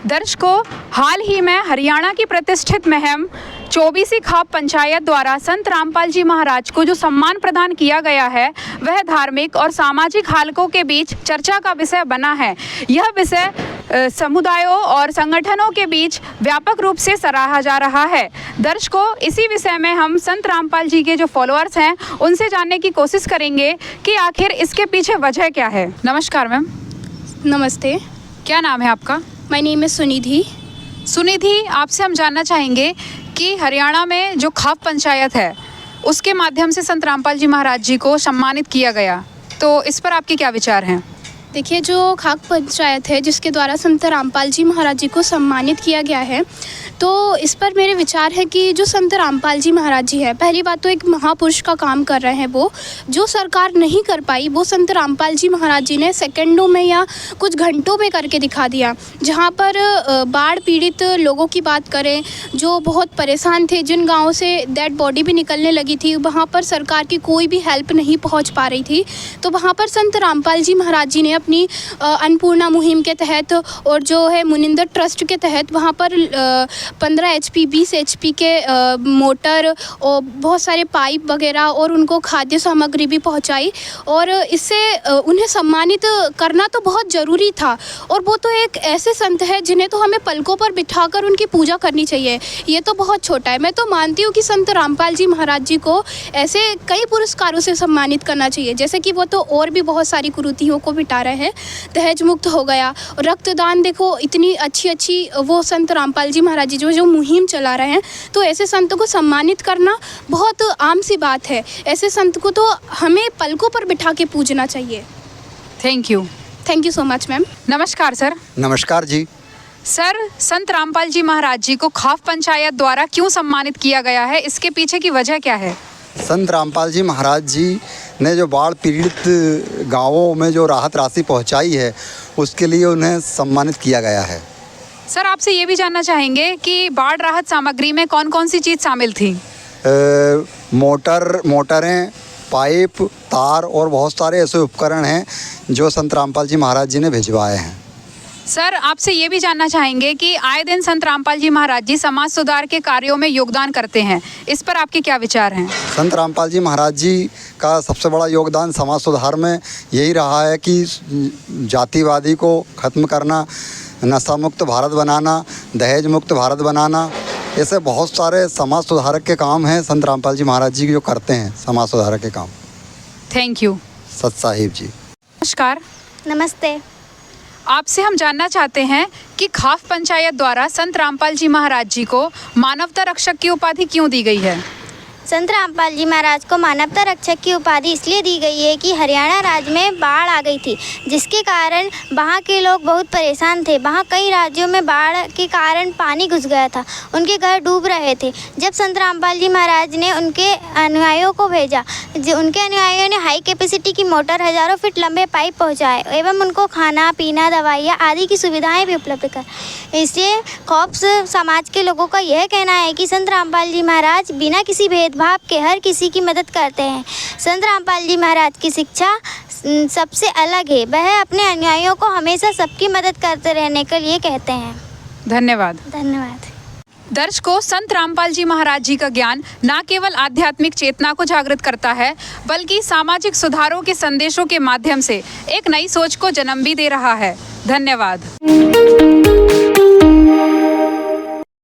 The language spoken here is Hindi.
दर्शकों, हाल ही में हरियाणा की प्रतिष्ठित महम चौबीसी खाप पंचायत द्वारा संत रामपाल जी महाराज को जो सम्मान प्रदान किया गया है वह धार्मिक और सामाजिक हालकों के बीच चर्चा का विषय बना है। यह विषय समुदायों और संगठनों के बीच व्यापक रूप से सराहा जा रहा है। दर्शकों, इसी विषय में हम संत रामपाल जी के जो फॉलोअर्स हैं उनसे जानने की कोशिश करेंगे कि आखिर इसके पीछे वजह क्या है। नमस्कार मैम। नमस्ते, क्या नाम है आपका? My name is Sunidhi. Sunidhi, आपसे हम जानना चाहेंगे कि हरियाणा में जो खाप पंचायत है उसके माध्यम से संत रामपाल जी महाराज जी को सम्मानित किया गया, तो इस पर आपके क्या विचार हैं? देखिए, जो खाप पंचायत है जिसके द्वारा संत रामपाल जी महाराज जी को सम्मानित किया गया है, तो इस पर मेरे विचार है कि जो संत रामपाल जी महाराज जी है, पहली बात तो एक महापुरुष का काम कर रहे हैं। वो जो सरकार नहीं कर पाई वो संत रामपाल जी महाराज जी ने सेकंडों में या कुछ घंटों में करके दिखा दिया। जहाँ पर बाढ़ पीड़ित लोगों की बात करें जो बहुत परेशान थे, जिन गाँवों से डेड बॉडी भी निकलने लगी थी, वहाँ पर सरकार की कोई भी हेल्प नहीं पहुँच पा रही थी, तो वहाँ पर संत रामपाल जी महाराज जी ने अपनी अन्नपूर्णा मुहिम के तहत और जो है मुनिंदर ट्रस्ट के तहत वहाँ पर 15 HP 20 HP के मोटर और बहुत सारे पाइप वगैरह और उनको खाद्य सामग्री भी पहुँचाई, और इससे उन्हें सम्मानित करना तो बहुत ज़रूरी था। और वो तो एक ऐसे संत है जिन्हें तो हमें पलकों पर बिठाकर उनकी पूजा करनी चाहिए। ये तो बहुत छोटा है। मैं तो मानती हूँ कि संत रामपाल जी महाराज जी को ऐसे कई पुरस्कारों से सम्मानित करना चाहिए, जैसे कि वो तो और भी बहुत सारी कुरीतियों को मिटा रहे हैं। दहेज मुक्त हो गया, रक्तदान, देखो इतनी अच्छी वो संत रामपाल जी महाराज जी जो मुहिम चला रहे हैं, तो ऐसे संतों को सम्मानित करना बहुत आम सी बात है। ऐसे संत को तो हमें पलकों पर बिठा के पूजना चाहिए। Thank you so much ma'am. नमस्कार सर। नमस्कार जी। सर, संत रामपाल जी महाराज जी को खाप पंचायत द्वारा क्यों सम्मानित किया गया है, इसके पीछे की वजह क्या है? संत रामपाल जी महाराज जी ने जो बाढ़ पीड़ित गांवों में जो राहत राशि पहुंचाई है उसके लिए उन्हें सम्मानित किया गया है। सर, आपसे ये भी जानना चाहेंगे कि बाढ़ राहत सामग्री में कौन कौन सी चीज़ शामिल थी? मोटरें, पाइप, तार और बहुत सारे ऐसे उपकरण हैं जो संत रामपाल जी महाराज जी ने भिजवाए हैं। सर, आपसे ये भी जानना चाहेंगे कि आए दिन संत रामपाल जी महाराज जी समाज सुधार के कार्यों में योगदान करते हैं, इस पर आपके क्या विचार हैं? संत रामपाल जी महाराज जी का सबसे बड़ा योगदान समाज सुधार में यही रहा है कि जातिवादी को ख़त्म करना, नशा मुक्त भारत बनाना, दहेज मुक्त भारत बनाना, ऐसे बहुत सारे समाज सुधारक के काम हैं संत रामपाल जी महाराज जी जो करते हैं समाज सुधारक के काम। Thank you. सत साहिब जी। नमस्कार। नमस्ते। आपसे हम जानना चाहते हैं कि खाप पंचायत द्वारा संत रामपाल जी महाराज जी को मानवता रक्षक की उपाधि क्यों दी गई है? संत रामपाल जी महाराज को मानवता रक्षक की उपाधि इसलिए दी गई है कि हरियाणा राज्य में बाढ़ आ गई थी, जिसके कारण वहाँ के लोग बहुत परेशान थे। वहाँ कई राज्यों में बाढ़ के कारण पानी घुस गया था, उनके घर डूब रहे थे। जब संत रामपाल जी महाराज ने उनके अनुयायियों को भेजा, उनके अनुयायियों ने हाई कैपेसिटी की मोटर, हज़ारों फीट लंबे पाइप पहुँचाए एवं उनको खाना पीना, दवाइयाँ आदि की सुविधाएँ भी उपलब्ध कर। इससे खौफ समाज के लोगों का यह कहना है कि संत रामपाल जी महाराज बिना किसी भेदभाव के हर किसी की मदद करते हैं। संत रामपाल जी महाराज की शिक्षा सबसे अलग है। वह अपने अनुयायियों को हमेशा सबकी मदद करते रहने के लिए कहते हैं। धन्यवाद। धन्यवाद। दर्शकों, संत रामपाल जी महाराज जी का ज्ञान न केवल आध्यात्मिक चेतना को जागृत करता है बल्कि सामाजिक सुधारों के संदेशों के माध्यम से एक नई सोच को जन्म भी दे रहा है। धन्यवाद।